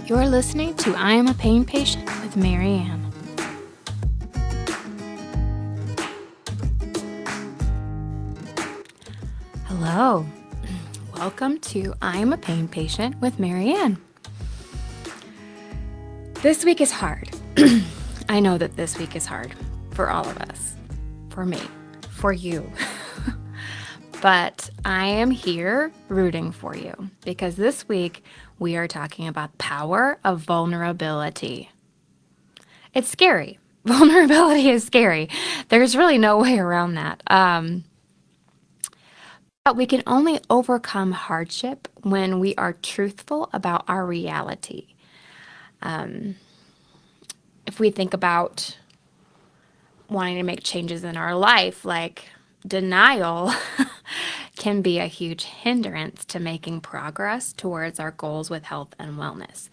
You're listening to I Am a Pain Patient with Mary Ann. Hello. Welcome to I Am a Pain Patient with Mary Ann. This week is hard. I know that this week is hard for all of us, for me, for you. But I am here rooting for you because this week we are talking about the power of vulnerability. It's scary. Vulnerability is scary. There's really no way around that. But we can only overcome hardship when we are truthful about our reality. If we think about wanting to make changes in our life, like denial can be a huge hindrance to making progress towards our goals with health and wellness.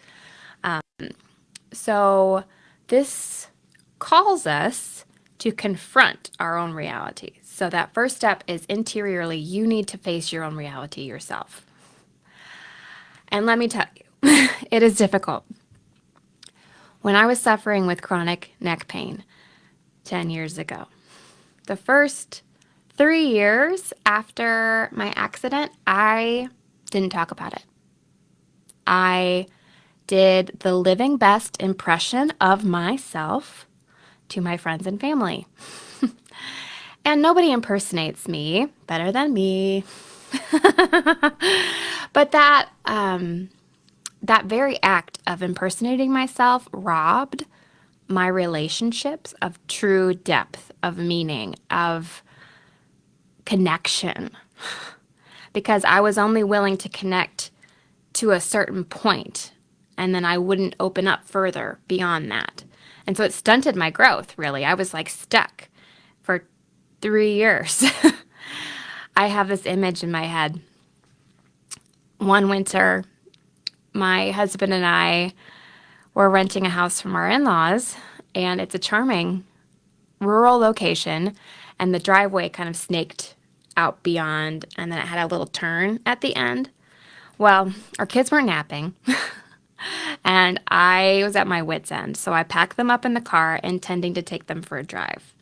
So this calls us to confront our own reality. So that first step is interiorly, you need to face your own reality yourself. And let me tell you, it is difficult. When I was suffering with chronic neck pain 10 years ago, the first 3 years after my accident, I didn't talk about it. I did the living best impression of myself to my friends and family. And nobody impersonates me better than me. But that very act of impersonating myself robbed my relationships of true depth, of meaning, of connection. Because I was only willing to connect to a certain point, and then I wouldn't open up further beyond that. And so it stunted my growth, really. I was like stuck for 3 years. I have this image in my head. One winter, my husband and I were renting a house from our in-laws, and it's a charming rural location, and the driveway kind of snaked out beyond, and then it had a little turn at the end. Well, our kids weren't napping, and I was at my wit's end, so I packed them up in the car, intending to take them for a drive.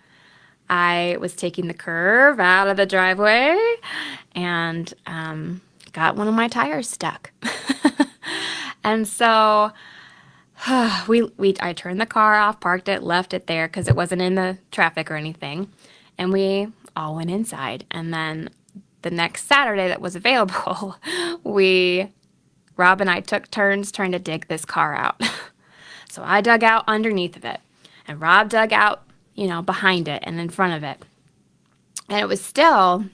I was taking the curve out of the driveway and got one of my tires stuck. And so I turned the car off, parked it, left it there because it wasn't in the traffic or anything. And we all went inside. And then the next Saturday that was available, Rob and I took turns trying to dig this car out. So I dug out underneath of it, and Rob dug out, behind it and in front of it. And it was still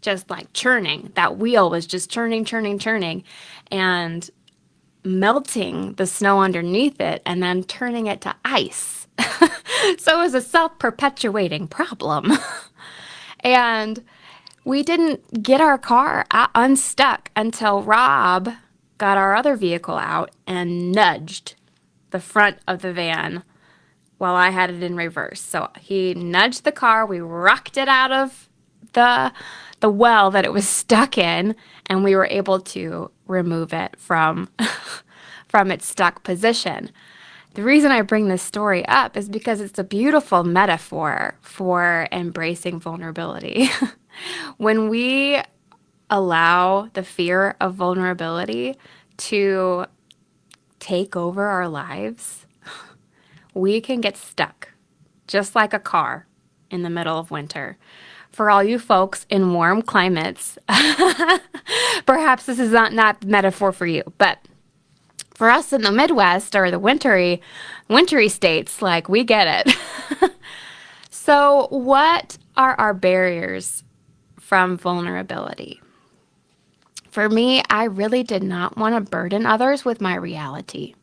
just like churning. That wheel was just churning, and melting the snow underneath it and then turning it to ice. So it was a self-perpetuating problem. And we didn't get our car unstuck until Rob got our other vehicle out and nudged the front of the van while I had it in reverse. So he nudged the car, we rocked it out of the well that it was stuck in, and we were able to remove it from its stuck position. The reason I bring this story up is because it's a beautiful metaphor for embracing vulnerability. When we allow the fear of vulnerability to take over our lives, we can get stuck, just like a car in the middle of winter. For all you folks in warm climates, perhaps this is not the metaphor for you, but for us in the Midwest or the wintry states, like, we get it. So what are our barriers from vulnerability? For me, I really did not want to burden others with my reality.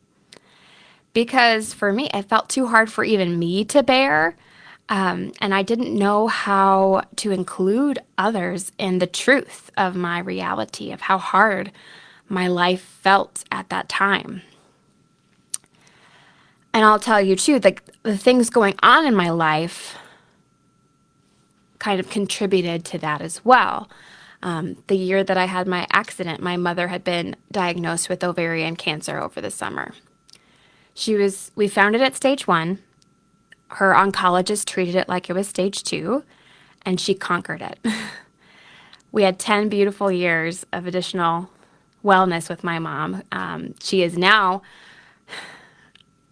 Because for me, it felt too hard for even me to bear. And I didn't know how to include others in the truth of my reality, of how hard my life felt at that time. And I'll tell you too, the things going on in my life kind of contributed to that as well. The year that I had my accident, my mother had been diagnosed with ovarian cancer over the summer. We found it at stage 1. Her oncologist treated it like it was stage 2, and she conquered it. We had 10 beautiful years of additional wellness with my mom. She is now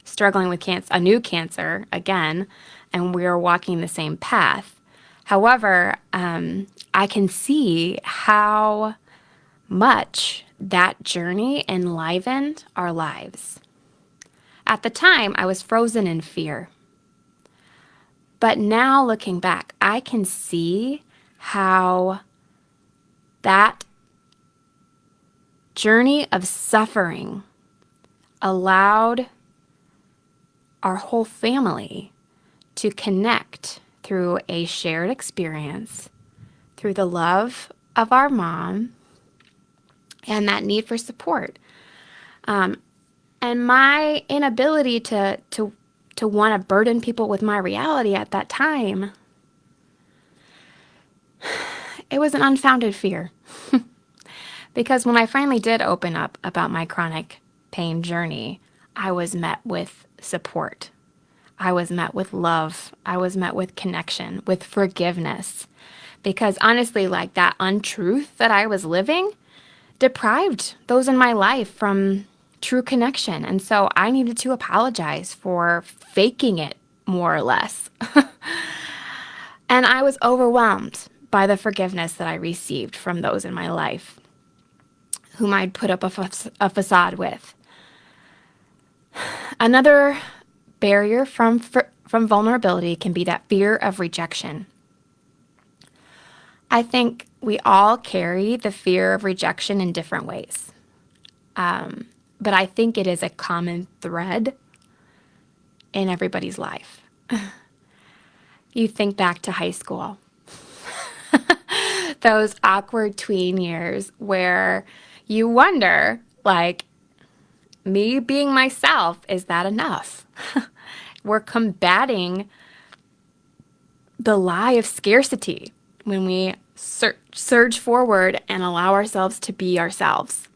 struggling with a new cancer again, and we are walking the same path. However, I can see how much that journey enlivened our lives. At the time, I was frozen in fear. But now looking back, I can see how that journey of suffering allowed our whole family to connect through a shared experience, through the love of our mom and that need for support. And my inability to want to burden people with my reality at that time, it was an unfounded fear. Because when I finally did open up about my chronic pain journey, I was met with support. I was met with love. I was met with connection, with forgiveness. Because honestly, like that untruth that I was living deprived those in my life from true connection. And so I needed to apologize for faking it more or less. And I was overwhelmed by the forgiveness that I received from those in my life whom I'd put up a facade with. Another barrier from vulnerability can be that fear of rejection. I think we all carry the fear of rejection in different ways. But I think it is a common thread in everybody's life. You think back to high school. Those awkward tween years where you wonder, like, me being myself, is that enough? We're combating the lie of scarcity when we surge forward and allow ourselves to be ourselves.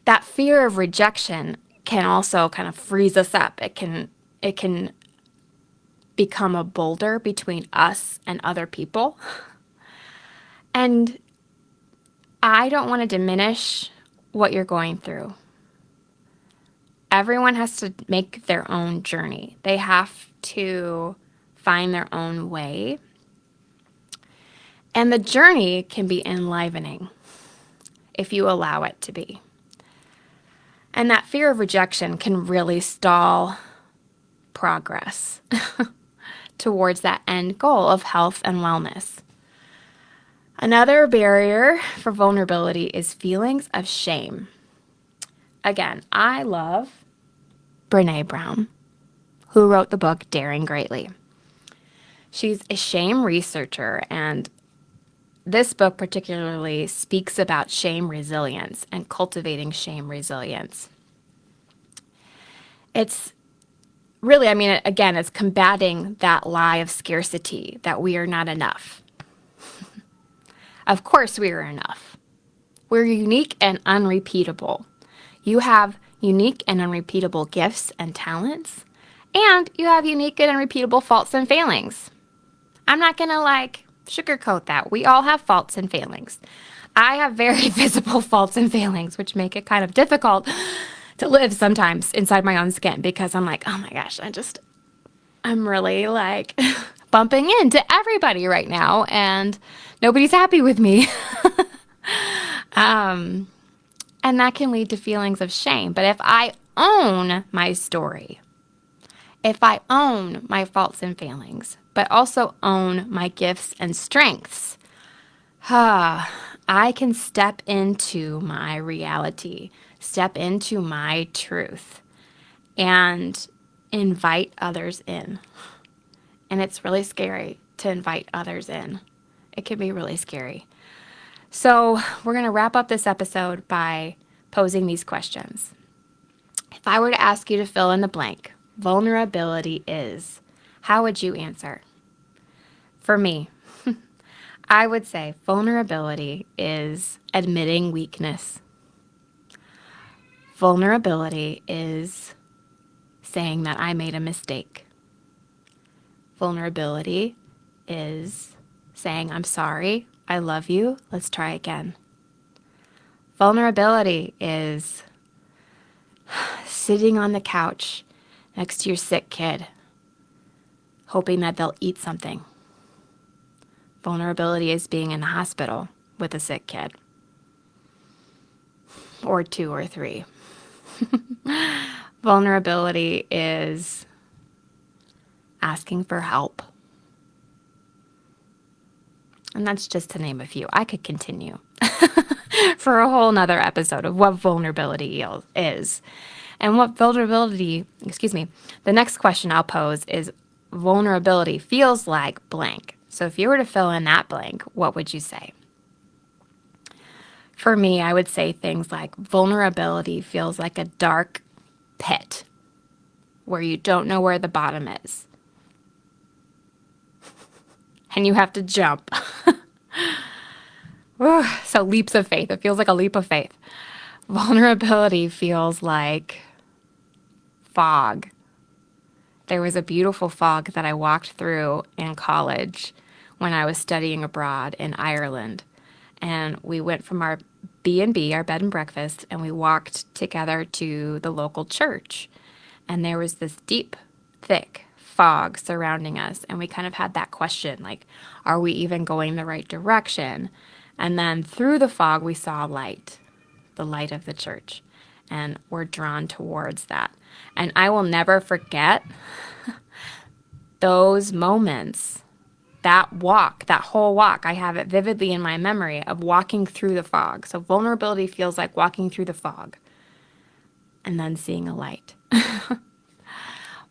That fear of rejection can also kind of freeze us up. It can become a boulder between us and other people. And I don't want to diminish what you're going through. Everyone has to make their own journey. They have to find their own way. And the journey can be enlivening if you allow it to be. And that fear of rejection can really stall progress towards that end goal of health and wellness. Another barrier for vulnerability is feelings of shame. Again, I love Brené Brown, who wrote the book Daring Greatly. She's a shame researcher, and this book particularly speaks about shame resilience and cultivating shame resilience. It's really, again, it's combating that lie of scarcity, that we are not enough. Of course we are enough. We're unique and unrepeatable. You have unique and unrepeatable gifts and talents, and you have unique and unrepeatable faults and failings. I'm not going to sugarcoat that. We all have faults and failings. I have very visible faults and failings, which make it kind of difficult to live sometimes inside my own skin because I'm like, oh my gosh, I'm really bumping into everybody right now and nobody's happy with me. And that can lead to feelings of shame. But if I own my story, if I own my faults and failings, but also own my gifts and strengths, I can step into my reality, step into my truth, and invite others in. And it's really scary to invite others in. It can be really scary. So we're going to wrap up this episode by posing these questions. If I were to ask you to fill in the blank, vulnerability is, how would you answer? For me, I would say vulnerability is admitting weakness. Vulnerability is saying that I made a mistake. Vulnerability is saying, I'm sorry, I love you, let's try again. Vulnerability is sitting on the couch next to your sick kid, hoping that they'll eat something. Vulnerability is being in the hospital with a sick kid, or 2 or 3. Vulnerability is asking for help. And that's just to name a few. I could continue for a whole nother episode of what vulnerability is. And what vulnerability, the next question I'll pose is vulnerability feels like blank. So if you were to fill in that blank, what would you say? For me, I would say things like vulnerability feels like a dark pit where you don't know where the bottom is. And you have to jump. So leaps of faith. It feels like a leap of faith. Vulnerability feels like fog. There was a beautiful fog that I walked through in college when I was studying abroad in Ireland. And we went from our B&B, our bed and breakfast, and we walked together to the local church. And there was this deep, thick fog surrounding us. And we kind of had that question, like, are we even going the right direction? And then through the fog, we saw light, the light of the church. And we're drawn towards that. And I will never forget those moments, that walk, that whole walk. I have it vividly in my memory of walking through the fog. So vulnerability feels like walking through the fog and then seeing a light.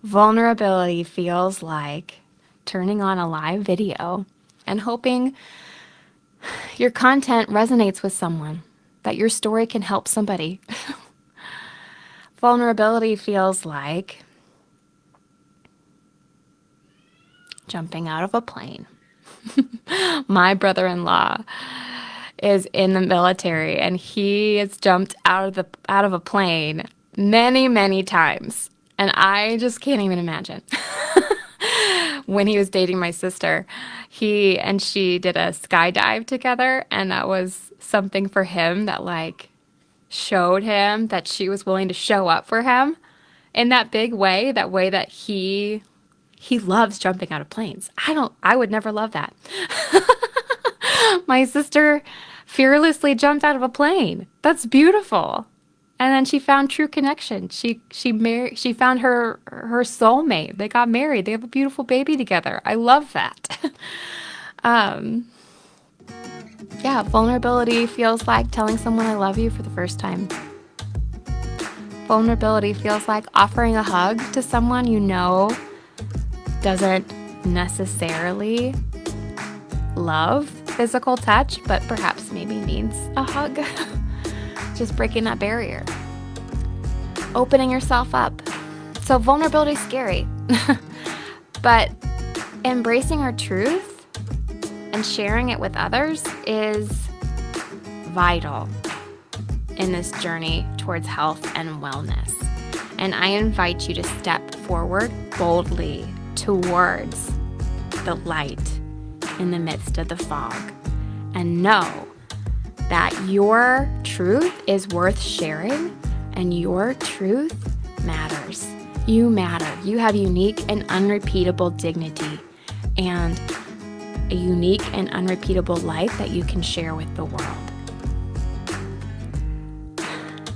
Vulnerability feels like turning on a live video and hoping your content resonates with someone, that your story can help somebody. Vulnerability feels like jumping out of a plane. My brother-in-law is in the military, and he has jumped out of a plane many, many times. And I just can't even imagine. When he was dating my sister, he and she did a skydive together, and that was something for him that like showed him that she was willing to show up for him in that big way, that way that he loves jumping out of planes. I would never love that. My sister fearlessly jumped out of a plane. That's beautiful. And then she found true connection. She found her soulmate. They got married. They have a beautiful baby together. I love that. Yeah, vulnerability feels like telling someone I love you for the first time. Vulnerability feels like offering a hug to someone you know doesn't necessarily love physical touch, but perhaps maybe needs a hug. Just breaking that barrier. Opening yourself up. So vulnerability is scary. But embracing our truth and sharing it with others is vital in this journey towards health and wellness. And I invite you to step forward boldly towards the light in the midst of the fog and know that your truth is worth sharing and your truth matters. You matter. You have unique and unrepeatable dignity and a unique and unrepeatable life that you can share with the world.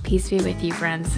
Peace be with you, friends.